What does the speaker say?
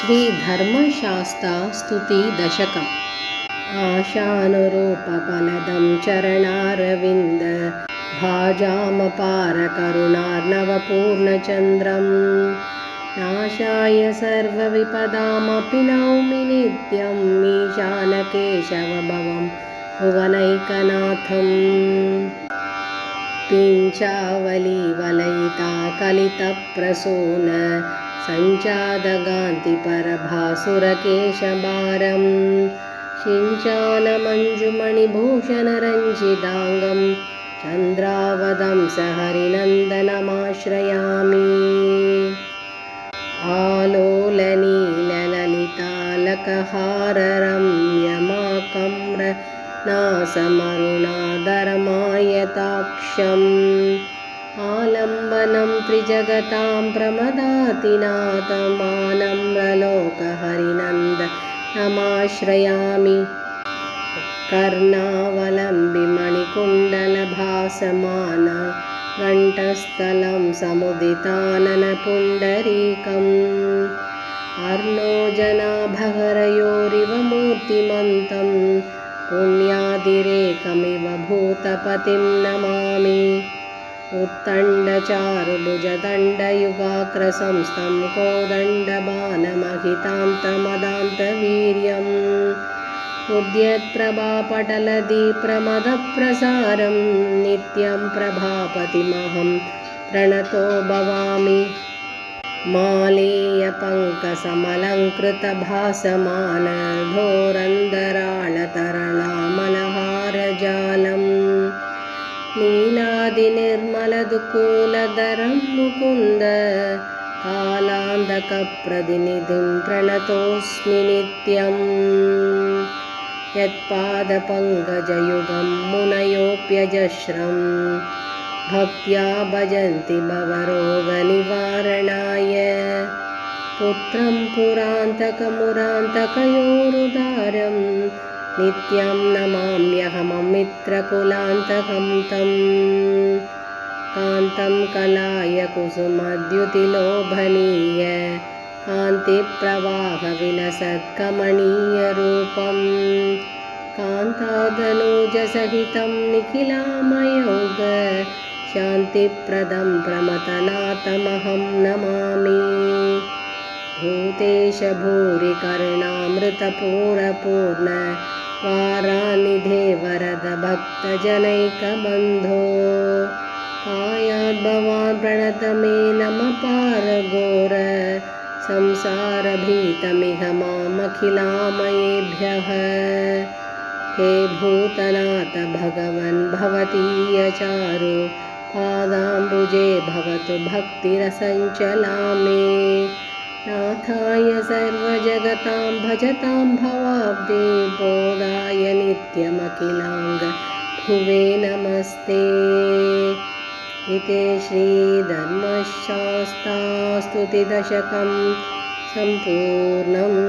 श्रीधर्मशास्ता स्तुतिदशकम् आशानुरूपफलदं चरणारविन्द भाजामपार करुणार्णवपूर्णचन्द्रं नाशाय सर्वविपदामपि नौमि नित्यम् ईशानकेशवभवं भुवनैकनाथम् पिञ्चावलीवलयिता कलितप्रसून सञ्चादगान्तिपरभासुरकेशभारं शिञ्चानमञ्जुमणिभूषणरञ्जिताङ्गं चन्द्रावदं सहरिनन्दनमाश्रयामि आलोलनीललितालकहाररम्यमाकम्र नासमरुणादरमायताक्षम् आलम्बनं त्रिजगतां प्रमदातिनाथमानम्रलोकहरिनन्दनमाश्रयामि कर्णावलम्बिमणिकुण्डलभासमान घण्टस्थलं समुदिताननपुण्डरीकम् अर्णोजनाभहरयोरिव मूर्तिमन्तं पुण्यादिरेकमिव भूतपतिं नमामि उत्तण्डचारुभुजदण्डयुगाग्रसंस्थं कोदण्डबाणमहितान्तमदान्तवीर्यम् उद्यत्प्रभापटलदीप्रमदप्रसारं नित्यं प्रभापतिमहं प्रणतो भवामि मालेयपङ्कसमलङ्कृतभासमानधोरन्दराळतरलामलहारजालम् नीलादिनिर्मलदुकूलधरं मुकुन्द कालान्धकप्रतिनिधिं प्रणतोऽस्मि नित्यम् यत्पादपङ्कजयुगं मुनयोऽप्यजस्रं भक्त्या भजन्ति भवरोगनिवारणाय पुत्रं पुरान्तकमुरान्तकयोरुदारं नित्यं नमाम्यहममित्रकुलान्तकं तं कान्तं कलाय कुसुमद्युतिलोभनीय कान्तिप्रवाहविलसत्कमनीयरूपं कान्तादनूजसहितं निखिलामयोग शान्तिप्रदं प्रमथनाथमहं नमामि भूतेश भूरि करुणामृतपूरपूर्ण वारानिधे वरद भक्तजनैकबन्धो कायाद् भवान् प्रणत मे नमपार घोर संसारभीतमिह मामखिलामयेभ्यः हे भूतनाथ भगवन् भवतीयचारु पादाम्बुजे भवतु भक्तिरसञ्चला मे नाथाय सर्वजगतां भजतां भवाब्दे बोधाय नित्यमखिलाङ्ग भुवे नमस्ते इति श्रीधर्मशास्ता स्तुतिदशकं सम्पूर्णम्।